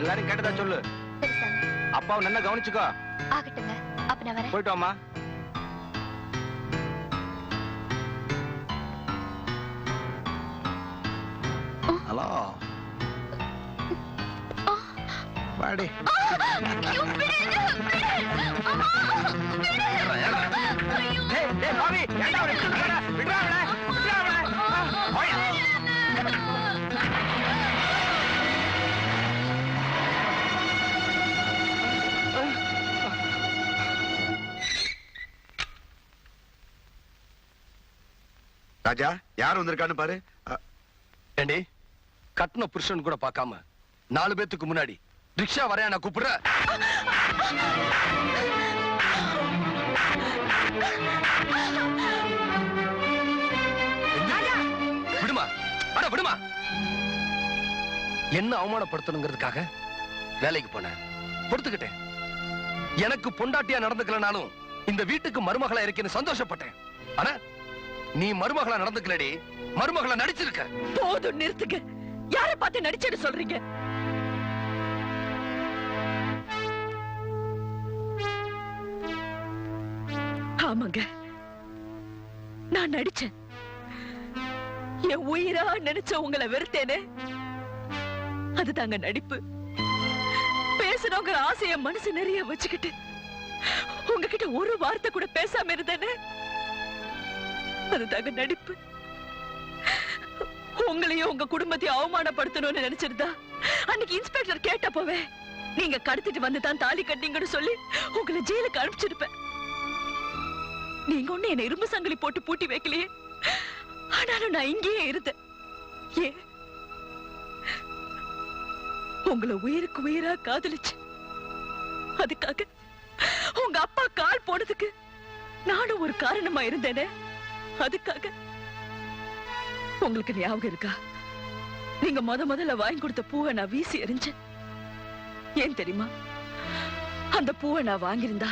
எல்லாரும் கேட்டதா சொல்லு. அப்பாவை நல்லா கவனிச்சுக்கோ. ஆகட்டுங்க. அப்ப நான் வரேன். போயிட்டு வாமா. ஹலோ வாடி. ராஜா, யார் வந்திருக்கான்னு பாரு. ஏண்டி, கட்டின புருஷன் கூட பார்க்காம 4 பேத்துக்கு முன்னாடி ரிக்ஷா வரையா நான் கூப்பிடுற? விடுமா, அட விடுமா. என்ன அவமானப்படுத்தணுங்கிறதுக்காக வேலைக்கு போனேன், பொறுத்துக்கிட்டேன். எனக்கு பொண்டாட்டியா நடந்துக்கலனாலும் இந்த வீட்டுக்கு மருமகளா இருக்கேன்னு சந்தோஷப்பட்டேன். ஆனா நீ மருமகளா நடந்துக்கலடி, மருமகளா நடிச்சிருக்க. போதும், நிறுத்துங்க. யாரை பார்த்து நடிச்சேன்னு சொல்றீங்க? ஆமாங்க, நான் நடிச்சேன். என் உயிரா நினைச்ச உங்களை வெறுத்தேனே, அதுதாங்க நடிப்பு. பேசணுங்கிற ஆசைய மனசு நிறைய வச்சுக்கிட்டு உங்ககிட்ட ஒரு வார்த்தை கூட பேசாம இருந்தேனே, அதுதாங்க நடிப்பு. உங்களையும் உங்க குடும்பத்தையும் அவமானப்படுத்தணும்னு நினைச்சிருந்தா அன்னைக்கு இன்ஸ்பெக்டர் கேட்டப்பவே நீங்க கடத்திட்டு வந்துதான் தாலி கட்டிங்கன்னு சொல்லி உங்களை ஜெயிலுக்கு அனுப்பிச்சிருப்பேன். நீங்க ஒண்ணு என்ன இரும்பு சங்கிலி போட்டு பூட்டி வைக்கலையே, ஆனாலும் நான் இங்கேயே இருந்தேன். ஏன்? உங்களை உயிருக்கு உயிரா காதலிச்சு, அதுக்காக உங்க அப்பா கால் போனதுக்கு நானும் ஒரு காரணமா இருந்தேனே, அதுக்காக. உங்களுக்கு ஞாபகம் இருக்கா, நீங்க முதல்ல வாங்கி கொடுத்த பூவை நான் வீசி எறிஞ்சேன். ஏன் தெரியுமா? அந்த பூவை நான் வாங்கியிருந்தா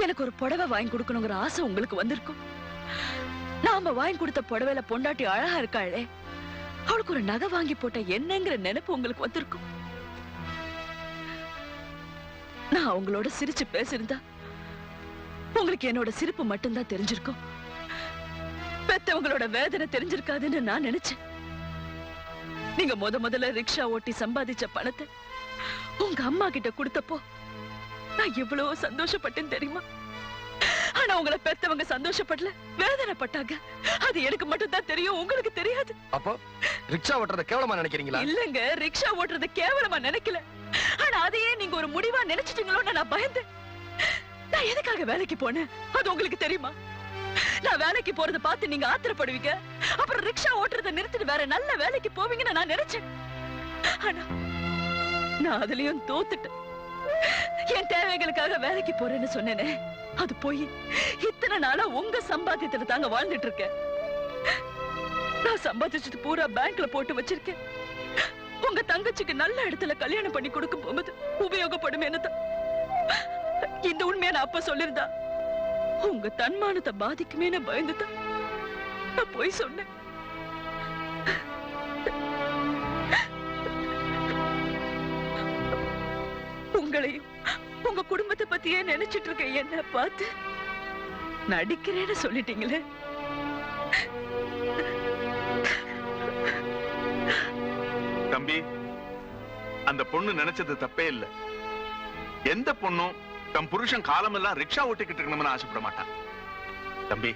எனக்கு ஒரு புடவை வாங்கி கொடுக்கணுங்கிற ஆசை உங்களுக்கு வந்திருக்கும். நாம வாங்கி கொடுத்த புடவையில பொண்டாட்டி அழகா இருக்காளே, அவளுக்கு ஒரு நகை வாங்கி போட்ட என்னங்கிற நினைப்பு உங்களுக்கு வந்திருக்கும். நான் அவங்களோட சிரிச்சு பேசியிருந்தா உங்களுக்கு என்னோட சிரிப்பு மட்டும்தான் தெரிஞ்சிருக்கும். பெத்தவங்களோட வேதனை தெரிஞ்சிருக்காதுன்னு நான் நினைச்சேன். நீங்க முதல்ல ரிக்ஷா ஓட்டி சம்பாதிச்ச பணத்தை உங்க அம்மா கிட்ட கொடுத்தப்போ நான் எவ்வளவு சந்தோஷப்பட்டேன் தெரியுமா? ஆனா உங்களை பெத்தவங்க சந்தோஷப்படல, வேதனைப்பட்டாங்க. அது எனக்கு மட்டும் தான் தெரியும், உங்களுக்கு தெரியாது. அப்போ ரிக்ஷா ஓட்டுறத கேவலமா நினைக்கிறீங்களா? இல்லங்க, ரிக்ஷா ஓட்டுறத கேவலமா நினைக்கல. ஆனா அதையே நீங்க ஒரு முடிவா நினைச்சிட்டீங்களோன்னு நான் பயந்தேன். நான் எதுக்காக வேலைக்கு போனேன் அது உங்களுக்கு தெரியுமா? நான் வேலைக்கு போறத பார்த்து நீங்க ஆத்திரப்படுவீங்க, அப்புறம் ரிக்ஷா ஓட்டுறத நிறுத்திட்டு வேற நல்ல வேலைக்கு போவீங்கன்னு நான் நினைச்சேன். ஆனா நான் அதுலயும் தோத்துட்டேன். என் தேவைகளுக்காக வேலைக்கு போறேன்னு சொன்னேனே, அது போய் இத்தனை நாளா உங்க சம்பாத்தியத்துல தாங்க வாழ்ந்துட்டு இருக்கேன். நான் சம்பாதிச்சது பூரா பேங்க்ல போட்டு வச்சிருக்கேன். உங்க தங்கச்சிக்கு நல்ல இடத்துல கல்யாணம் பண்ணி கொடுக்கும் போகும்போது உபயோகப்படுமேன்னு தான். இந்த உண்மையை நான் அப்ப சொல்லிருந்தா உங்க தன்மானத்தை பாதிக்குமேன்னு பயந்துதான் நான் போய் சொன்னேன். உங்களையும் உங்க குடும்பத்தை பத்தியே நினைச்சிட்டு இருக்க என்ன பார்த்து நடிக்கிறேன்னு சொல்லிட்டீங்களே. தம்பி, அந்த பொண்ணு நினைச்சது தப்பே இல்ல. எந்த பொண்ணும் தம் புருஷன் காலமெல்லாம் ரிக்ஷா ஓட்டிக்கிட்டு இருக்கணும்னு ஆசைப்பட மாட்டான். தம்பி,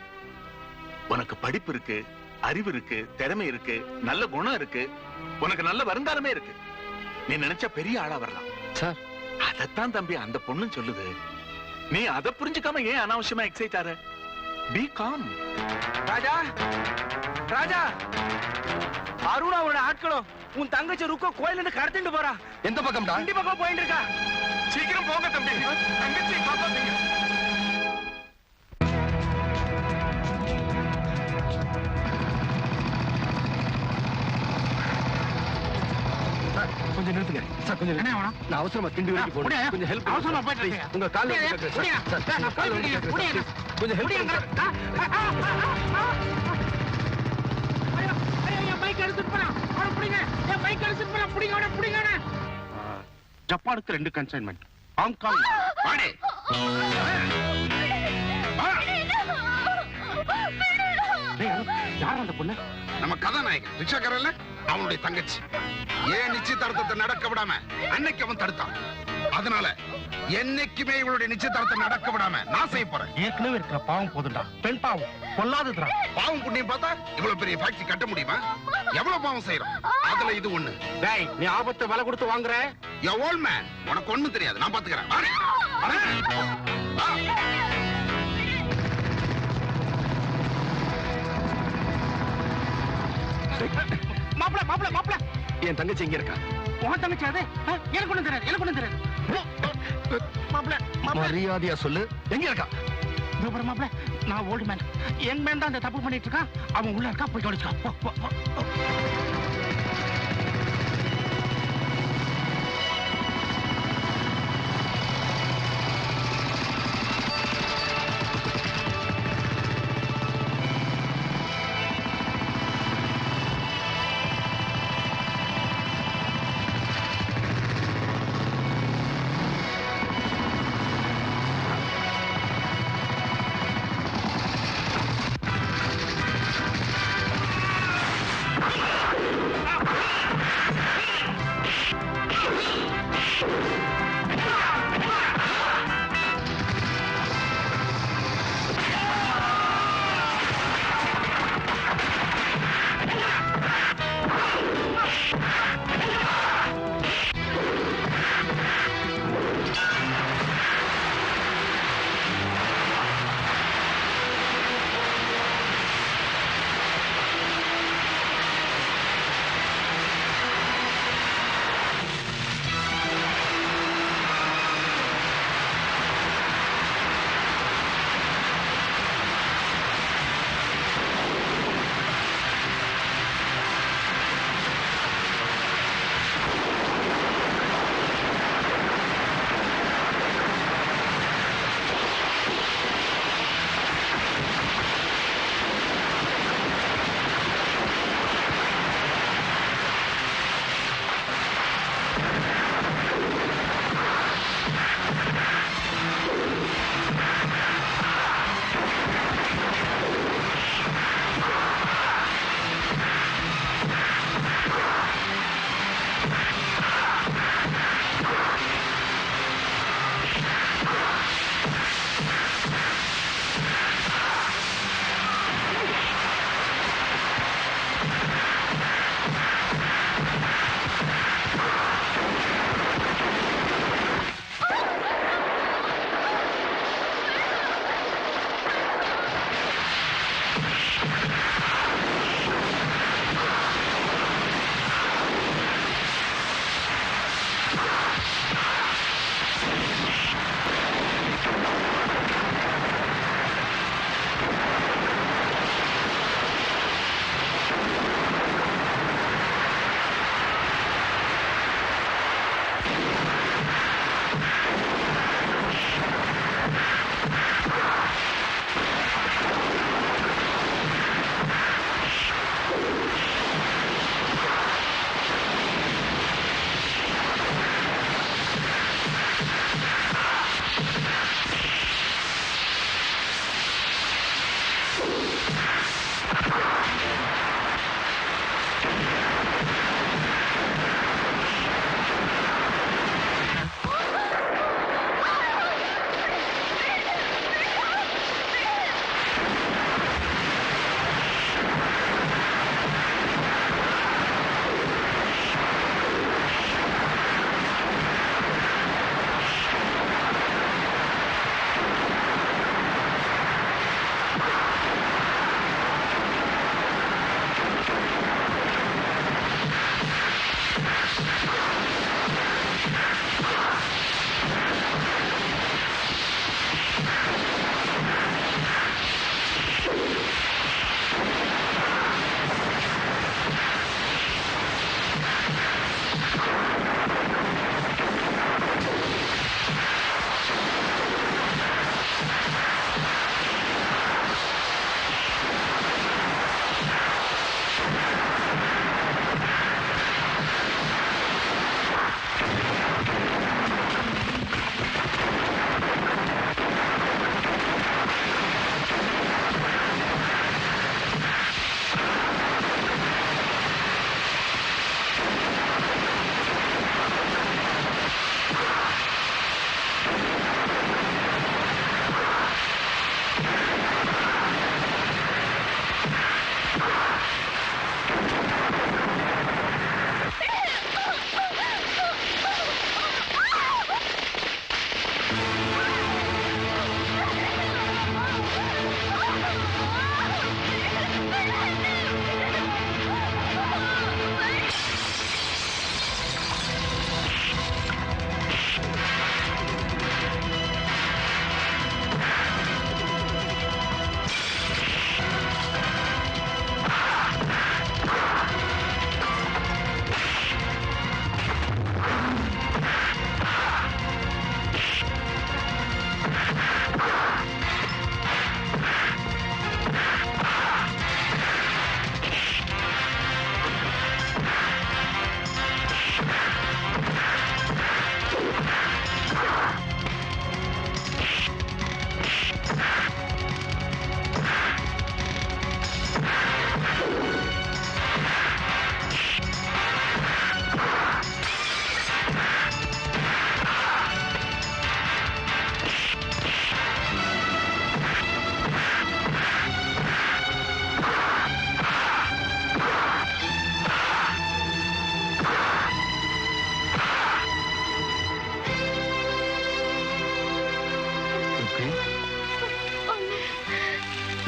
உனக்கு படிப்பு இருக்கு, அறிவு இருக்கு, திறமை இருக்கு, நல்ல குணம் இருக்கு, உனக்கு நல்ல வருங்காலமே இருக்கு. நீ நினைச்ச பெரிய ஆளா வரலாம் சார். அதத்தான் தம்பி அந்த பொண்ணு சொல்லுது. நீ அதை புரிஞ்சுக்காம ஏன் அனாவசியமா எக்ஸைட் ஆற? Be calm. ராஜா, ராஜா, அருண் அவரோட ஆட்களும் உன் தங்கச்சி ருக்கோ கோயில கடத்திட்டு போறா. எந்த பக்கம்? வண்டி பக்கம் போயிட்டு இருக்கா. சீக்கிரம் போங்க தம்பி, தங்கச்சியை காப்பாத்துங்க. கொஞ்சம் நிறுத்துங்க சார், கொஞ்சம் என்ன வேணும்? நான் அவசரமா திண்டி வரைக்கும் போறேன். கொஞ்சம் ஹெல்ப் அவசரமா போயிட்டு ப்ளீஸ். உங்க கால்ல விழுந்துக்கிறேன் சார். சார், நான் கால்ல விழுந்துக்கிறேன் சார். கொஞ்சம் ஹெல்ப் பண்ணுங்க சார். என் பைக் எடுத்துட்டு போறான், அவனை பிடிங்க. என் பைக் எடுத்துட்டு போறான், பிடிங்க, அவனை பிடிங்க. ஜப்பானுக்கு 2 கன்சைன்மெண்ட், ஹாங்காங் வாடே. யார் அந்த பொண்ணு? நம்ம கதாநாயகன் ரிக்ஷாக்காரன்ல அவனுடைய தங்கச்சி. ஏன் நிச்சயதார்த்தத்தை நடக்க விடாம அன்னைக்கு அவன் தடுத்தான். அதனால என்னைக்குமே இவளுடைய நிச்சயதார்த்தத்தை நடக்க விடாம நான் செய்ய போறேன். ஏற்கனவே இருக்கிற பாவம் போதுண்டா, பெண் பாவம் பொல்லாததுடா. பாவம் புண்ணியம் பார்த்தா இவ்வளவு பெரிய ஃபேக்டரி கட்ட முடியுமா? எவ்வளவு பாவம் செய்யறோம், அதுல இது ஒண்ணு. டேய், நீ ஆபத்து விலை கொடுத்து வாங்குற. யூ ஓல்ட் மேன், உனக்கு ஒண்ணும் தெரியாது, நான் பாத்துக்கிறேன். வாடே. வா. மாப்ள மாப்ள மாப்ள, என் தங்கச்சி எங்க இருக்கா? உன் தங்கச்சி அது? எனக்கு ஒண்ணும் தெரியாது, எனக்கு ஒண்ணும் தெரியாது. மாப்ள மாப்ள, மரியாதையா சொல்லு, எங்க இருக்கா? மாப்ள, நான் ஓல்டு மேன். யங் மேன் தான் அந்த தப்பு பண்ணிட்டு இருக்கான். அவன் உள்ள இருக்கா, போய் கவனிச்சுக்கோ.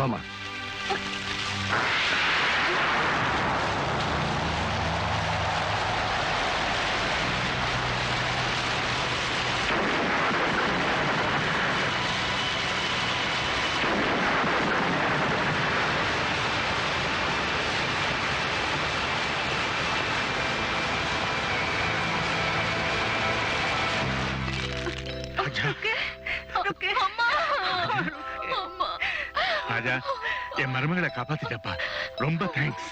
வாமா. ராஜா, என் மருமகளை காப்பாத்திட்டப்பா. ரொம்ப தேங்க்ஸ்.